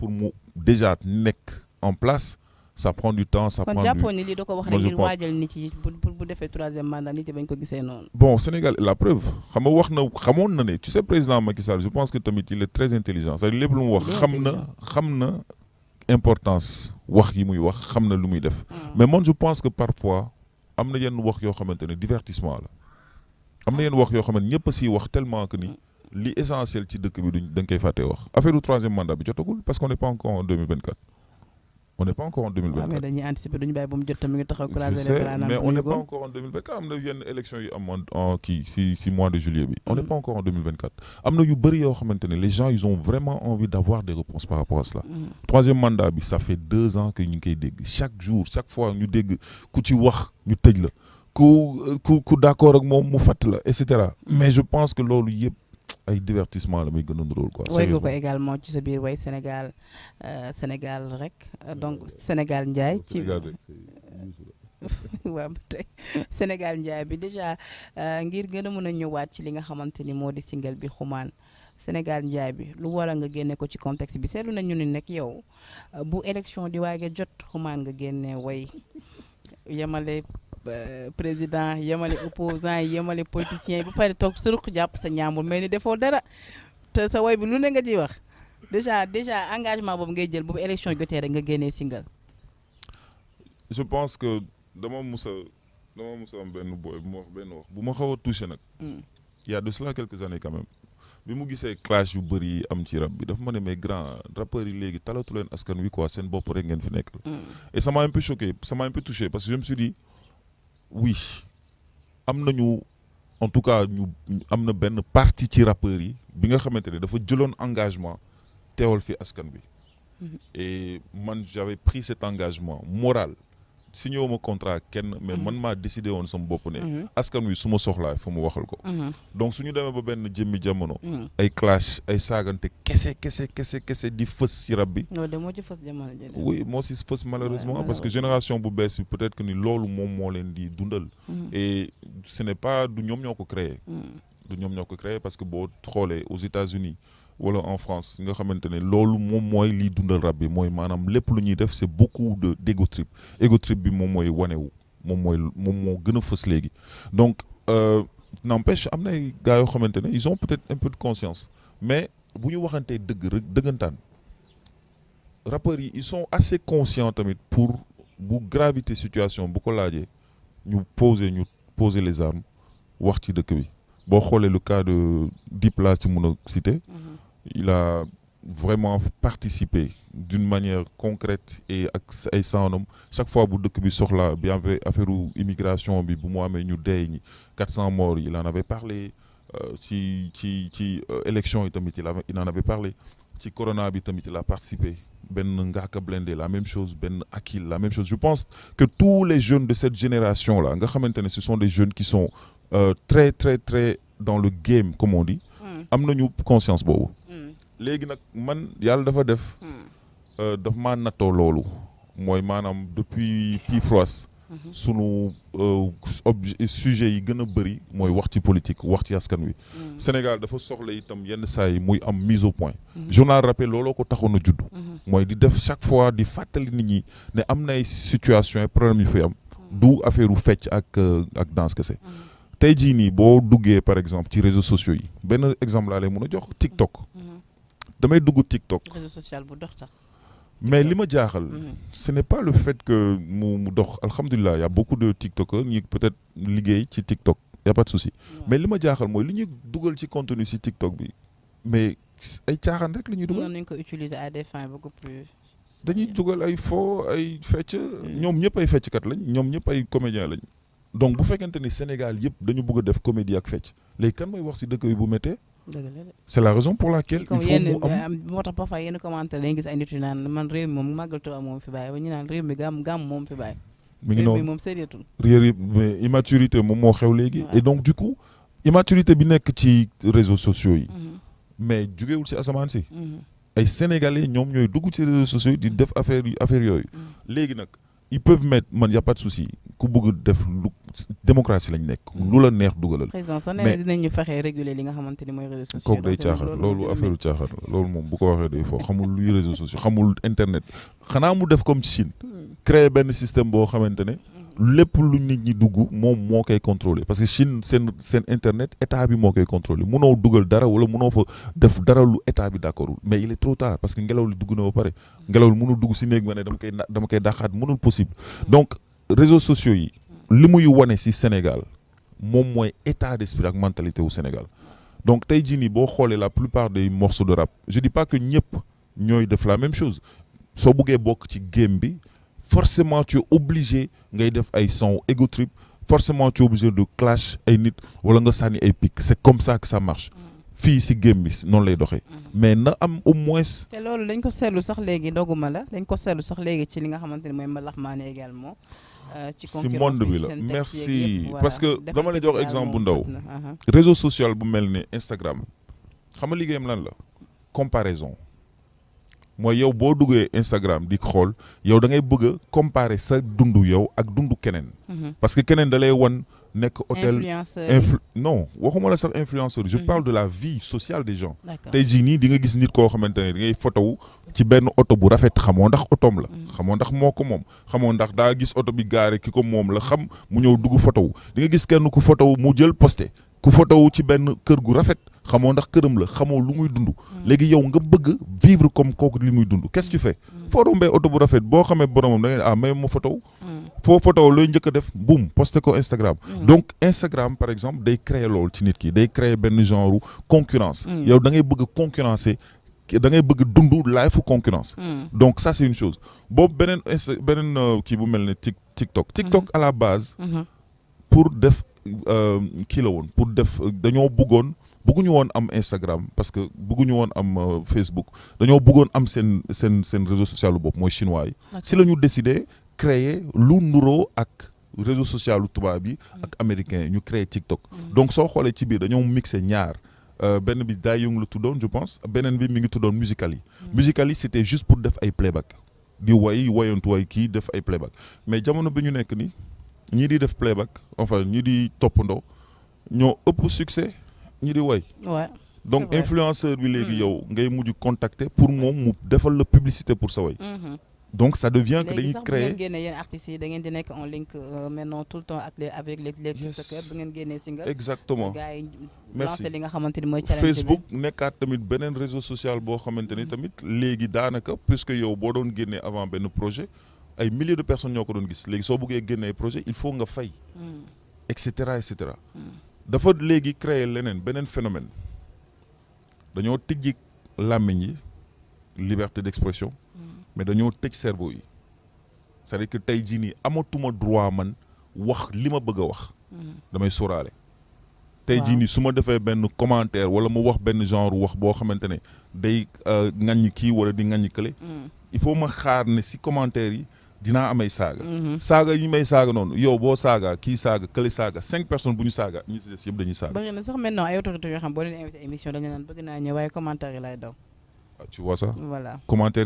pour mu déjà nekk en place ça prend du temps ça prend kon du jàppoon ni lii da ko wax Moi, rek je ngir pense- waajal nit yi pour bu defee troisième mandat nit yi bañ ko gisee noonu. bon Sénégal la preuve xam nga wax na xamoon na ne tu sais président Macky Sall je pense que tamit il est très intelligent c'est-à-dire lépp lu mu wax Il est xam na importance wax yi muy wax xam na lu muy def mais man je pense que parfois am na yenn wax yoo xamante ne divertissement la am na yenn wax yoo xamante ñëpp a siy wax tellement que ni li essentiel ci dëkk bi duñ da nga koy fàttee wax affaire du troisième mandat bi jotagul parce qu'on n'est pas encore en 2024 on n'est pas encore en waaw mais 2024 dañuy anticiper duñu bàyyi ba mu jot tamit ngi taxaw je croiser les sais bras naan mais bu on ñu n'est pas yëgoon. encore en 2024 am na yenn élection yu am en kii si mois de juillet bi on n'est pas encore en 2024 am na yu bëri yoo xamante ne les gens ils ont vraiment envie d'avoir des réponses par rapport à cela troisième mandat bi ça fait 2 ans que ñu ngi koy dégg chaque jour chaque fois ñu dégg ku ci wax ñu tëj la ku d'accord ak moom mu fatt la et cetera mais je pense que loolu yëpp ay divertissement la muy gën a ndróol quoi. way nga ko également ci sa biir way Sénégal Sénégal rek donc Sénégal Ndiaye ci waaw ba tey Sénégal Ndiaye bi déjà ngir gën a mën a ñëwaat ci li nga xamante ni moo di single bi xumaan Sénégal Ndiaye bi lu war a nga génne ko ci contexte bi seetlu nañu ni nag yow bu élection di waage jot xumaan nga génne way yemale président yemale opposant yemale politicien yi ba pare toog sa ruq jàpp sa ñaambur mais ni defoo dara te sa way bi lu ne nga ciy wax déjà engagement boobu ngay jël boobu élection jotee rek nga génnee single. je pense que dama mus a am benn boy bu ma xaw a touché nag. il y a de cela quelques années quand même bi mu gisee clash yu bëri yi am ci rap bi dafa ma ne mais grand rappeurs yi léegi talatu leen askan wi quoi seen bopp rek ngeen fi nekk. et ça m'a un peu choqué ça m'a un peu touché parce que je me suis dit oui am nañu en tout cas ñu am na benn partie ci rappeurs yi bi nga xamante ne dafa jëloon engagement teewal fi askan bi. et man j'avais pris cet engagement moral. signé wu ma contrat kenn mais man maa décidé woon sama bopp ne askan wi su ma soxlaa fa mu waxal ko donc suñu demee ba benn jëmmi jamono ay clash ay saagante kese di fës ci rab bi non de moo ci fës jamono ji oui moo si fës malheureusement parce que génération bu bees bi peut-être que ni loolu moom moo leen di dundal et ce n'est pas du ñoom ñoo ko créé parce que boo xoolee aux États-Unis wala en France nga xamante ne loolu moom mooy liy dundal rap bi mooy maanaam lépp lu ñuy def c'est beaucoup d'ego trip bi moom mooy wanewu moom moo gën a fës léegi donc n'empêche am na ay gars yoo xamante ne ils ont peut-être un peu de conscience mais bu ñu waxantee dëgg rek dëggantaan rappeurs yi ils sont assez conscients tamit pour bu gravité situation bu ko laajee ñu poser les armes wax ci dëkk bi boo xoolee le cas de Dip laa ci mën a citer il a vraiment participé d'une manière concrète et ak ay soundam chaque fois bu dëkk bi soxla bi amee affaire immigration bi bu mu amee ñu dee ñi 400 morts il en avait parlé ci élection yi tamit il en avait parlé ci corona bi tamit il a participé benn Ngaaka Blindé la même chose benn Akil la même chose je pense que tous les jeunes de cette génération là nga xamante ne ce sont des jeunes qui sont très très très dans le game comme on dit am nañu conscience boobu léegi nag man yàlla dafa def daf maa nattoo loolu mooy maanaam depuis Pifroas sunu sujet yi gën a bëri mooy wax ci politique wax ci askan wi Sénégal dafa soxla itam yenn saa yi muy am mise au point journal rappel looloo ko taxoon a judd mooy di def chaque fois di fàttali nit ñi ne am na ay situation ay problème yu fi am du affaire u fecc ak danse kese tey jii nii boo duggee par exemple ci réseaux sociaux yi benn exemple laa lay mën a jox TikTok damay dugg TikTok réseau social bu dox sax mais li ma jaaxal ce n'est pas le fait que mu dox alhamdulilah y a beaucoup de TikTokers ñi peut-être liggéey ci TikTok y a pas de souci mais li ma jaaxal mooy li ñuy dugal ci contenu ci TikTok bi mais ay caaxaan rek la ñuy dugal. mën nañu ko utiliser à des fins beaucoup plus. dañuy dugal ay faux ay fecc ñoom ñëpp ay fecckat lañ ñoom ñëpp ay comédiens lañ donc bu fekkente ni Sénégal yëpp dañu bëgg a def comédie ak fecc léegi kan mooy wax ci dëkk bi bu méttee. c'est la raison pour laquelle il faut mu am moo tax parfois yenn commentaire dañuy gis ay nit yu naan man réew mi moom màggal Tuubaa moom fi bàyyi ba ñu naan réew mi gàmm moom fi bàyyi. mi ngi noonu réew mi moom sérieuxul. mais immaturité moom moo xew léegi. et donc du coup immaturité bi nekk ci réseaux sociaux yi. mais jugewul ci asamaan si. ay sénégalais ñoom ñooy dugg ci réseaux sociaux yi di def affaire yooyu. léegi nag ils peuvent mettre man y a pas de souci ku bëgg def lu démocratie lañ nekk lu la neex dugalal. président sax nee na dinañu fexe réguler li nga xamante ni mooy réseaux sociaux. kooku day caaxaan loolu affaire caaxaan la loolu moom bu ko waxee day foo xamul luy réseaux sociaux xamul internet xanaa mu def comme Chine créer benn système boo xamante ne lépp lu nit ñi dugg moom moo koy contrôler parce que Chine seen internet état bi moo koy contrôler munoo dugal dara wala munoo fa def dara lu état bi d'accordul mais il est trop tard parce que ngelaw li dugg na ba pare ngelaw li munul dugg si néeg ma ne dama koy dàqaat munul possible donc réseaux sociaux yi li muy wane si Sénégal moom mooy état d'esprit ak mentalité wu Sénégal donc tey jii nii boo xoolee la plupart des morceaux de rap je dis pas que ñëpp ñooy def la même chose soo buggee bokk ci game bi forcément tu es obligé ngay def ay son ego trip forcément tu es obligé de clash ay nit wala nga sànni ay pic c'est comme ça que ça marche fii si game bi noonu lay doxee mais na am au moins. te loolu dañ ko seetlu sax léegi doguma la dañ ko seetlu sax léegi ci li nga xamante ni mooy mbalax maane également. ci monde bi la merci parce que dama lay jox exemple bu ndaw réseau social bu mel ni Instagram xam nga liggéeyam lan la comparaison mooy yow boo duggee Instagram di xool yow da ngay bëgg a comparer sa dundu yow ak dundu keneen parce que keneen da lay wan nekk hôtel non waxuma la sax influenceur je parle de la vie sociale des gens tey jii nii di nga gis nit koo xamante ne da ngay photo ci benn oto bu rafet xamoo ndax otoom la xamoo ndax moo ko moom xamoo ndax daa gis oto bi gaare ki ko moom la xam mu ñëw dugg photo di nga gis kenn ku photo mu jël posté ku photo ci benn kër gu rafet xamoo ndax këram la xamoo lu muy dund léegi yow nga bëgg vivre comme kooku li muy dund qu'est-ce que tu fais foo rombee oto bu rafet boo xamee boromam da ngay may ma photo foo photo looy njëkk a def boum posté ko Instagram donc Instagram par exemple day créer loolu ci nit ki day créer benn genre concurrence yow da ngay bëgg concurrencer da ngay bëgg dund life concurrence donc ça c'est une chose boobu beneen kii bu mel ne TikTok à la base pour def kii la woon pour def dañoo bëgguñu woon am Instagram parce que bëgguñu woon am Facebook dañoo bëggoon am seen réseau social lu bopp mooy chinois yi si la ñu décidé créer lu nuroo ak réseau social lu tubaab yi ak américain yi ñu créer TikTok donc soo xoolee ci biir dañoo mixé ñaar benn bi Daayung la tuddoon je pense beneen bi mi ngi tuddoon Musical.ly Musical.ly c'était juste pour def ay playback di wayantu way kii def ay playback mais jamono bi ñu nekk ni ñii di def playback enfin ñii di toppandoo ñoo ëpp succès ñi di way donc influenceur bi léegi yow ngay mujj contacter pour moom mu defal la publicité pour sa way donc ça devient que dañuy créer léegi sax bu ngeen génnee yéen artistes yi da ngeen di nekk en link maintenant tout le temps avec les tiktokers bu ngeen génnee single exactement gars yi merci lancé li nga xamante ni mooy challenge Facebook nekkaat tamit beneen réseau social boo xamante ni tamit léegi daanaka puisque yow boo doon génnee avant benn projet ay milliers de personnes ñoo ko doon gis léegi soo bëggee génnee projet il faut nga fay et cetera dafa léegi créer leneen beneen phénomène dañoo tijji làmmiñ yi liberté d'expression mais dañoo tëj cerveau yi c'est-à-dire que tey jii nii amatuma droit man wax li ma bëgg a wax damay sóoraale tey jii nii su ma defee benn commentaire wala mu wax benn genre wax boo xamante ne day ŋaññi kii wala di ŋaññi kële il faut ma xaar ne si commentaire yi dinaa amay saaga yi may saaga noonu yow boo saaga kii saaga kële saaga 5 personnes bu ñu saaga ñi ci des yëpp dañuy saaga. bëri na sax maintenant ay autorités yoo xam boo leen invité émission dañu naan bëgg naa ñëw waaye commentaire yi lay daw. tu vois ça. voilà commentaire